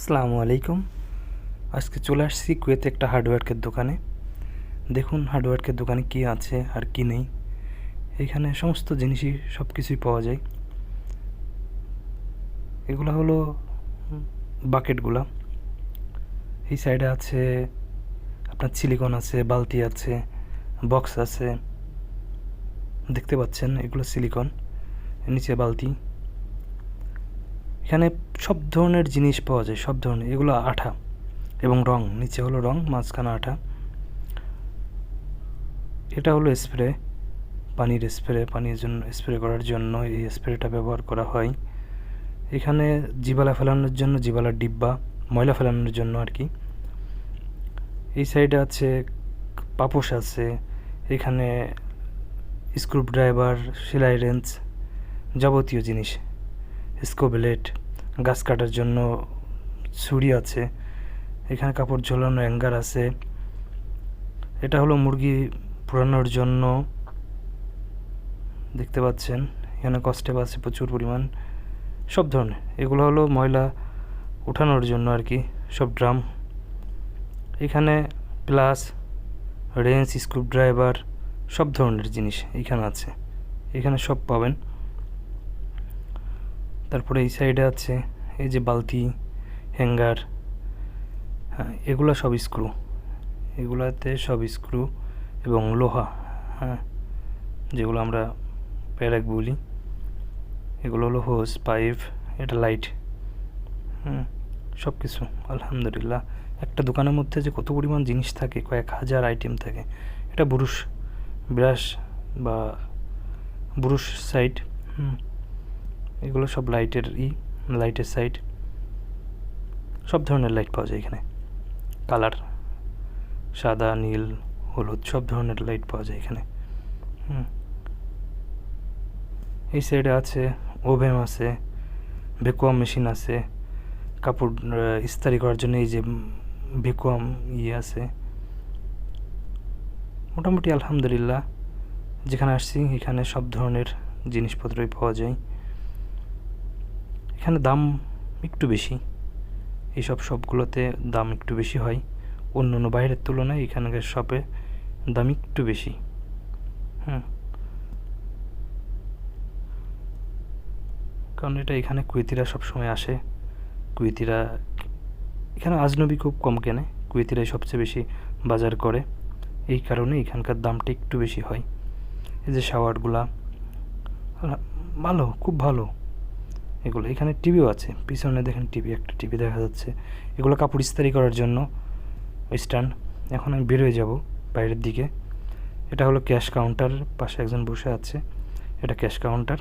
আসসালামু আলাইকুম। আজকে চলে আসছি কুয়েতে একটা হার্ডওয়্যারের দোকানে। দেখুন হার্ডওয়্যারের দোকানে কি আছে আর কি নেই। এখানে সমস্ত জিনিসই সব কিছুই পাওয়া যায়। এগুলো হলো বাকেটগুলা। এই সাইডে আছে আপনার সিলিকন আছে, বালতি আছে, বক্স আছে। দেখতে পাচ্ছেন এগুলো সিলিকন, নিচে বালতি। এখানে সব ধরনের জিনিস পাওয়া যায়, সব ধরনের। এগুলো আঠা এবং রং, নিচে হলো রং, মাঝখানে আঠা। এটা হলো স্প্রে, পানির স্প্রে, পানির জন্য স্প্রে করার জন্য এই স্প্রেটা ব্যবহার করা হয়। এখানে জিবালা ফেলানোর জন্য জিবালার ডিব্বা, ময়লা ফেলানোর জন্য আর কি। এই সাইডে আছে পাপোশ আছে, এখানে স্ক্রুড্রাইভার, সেলাই রেঞ্চ, যাবতীয় জিনিস, স্কোবেলেট, গাছ কাটার জন্য ছুরি আছে। এখানে কাপড় ঝোলানো হ্যাঙ্গার আছে। এটা হলো মুরগি পোড়ানোর জন্য, দেখতে পাচ্ছেন এখানে কস্টেপ আছে প্রচুর পরিমাণ, সব ধরনের। এগুলো হলো ময়লা ওঠানোর জন্য আর কি, সব ড্রাম। এখানে প্লাস, রেঞ্চ, স্ক্রুড্রাইভার, সব ধরনের জিনিস এখানে আছে। এখানে সব পাবেন। তারপরে এই সাইডে আছে এই যে বালতি, হ্যাঙ্গার। হ্যাঁ, এগুলো সব স্ক্রু, এগুলাতে সব স্ক্রু এবং লোহা, হ্যাঁ, যেগুলো আমরা প্যারাক বলি। এগুলো হলো হোস, পাইপ, এটা লাইট, সব কিছু। আলহামদুলিল্লাহ, একটা দোকানের মধ্যে যে কত পরিমাণ জিনিস থাকে, কয়েক হাজার আইটেম থাকে। এটা ব্রুশ, ব্রাশ বা ব্রুশ সাইড, এগুলো সব লাইটের লাইটের সাইড। সব ধরনের লাইট পাওয়া যায় এখানে, কালার, সাদা, নীল, হলুদ, সব ধরনের লাইট পাওয়া যায় এখানে। এই সাইডে আছে ওভেন আছে, ভ্যাকুয়াম মেশিন আছে, কাপড় ইস্তারি করার জন্য এই যে ভ্যাকুয়াম আছে। মোটামুটি আলহামদুলিল্লাহ, যেখানে আসছি এখানে সব ধরনের জিনিসপত্রই পাওয়া যায়। এখানে দাম একটু বেশি, এইসব শপগুলোতে দাম একটু বেশি হয় অন্য অন্য বাইরের তুলনায়। এখানকার শপে দাম একটু বেশি। কারণ এটা এখানে কুয়েতিরা সবসময় আসে। কুয়েতিরা এখানে আজনবী খুব কম কেনে, কুয়েতিরাই সবচেয়ে বেশি বাজার করে। এই কারণে এখানকার দামটা একটু বেশি হয়। এই যে শাওয়ারগুলা ভালো, খুব ভালো এগুলো। এখানে টিভিও আছে, পিছনে দেখেন টিভি, একটা টিভি দেখা যাচ্ছে। এগুলো কাপড় ইস্তারি করার জন্য স্ট্যান্ড। এখন আমি বের হয়ে যাব বাইরের দিকে। এটা হলো ক্যাশ কাউন্টার, পাশে একজন বসে আছে, এটা ক্যাশ কাউন্টার।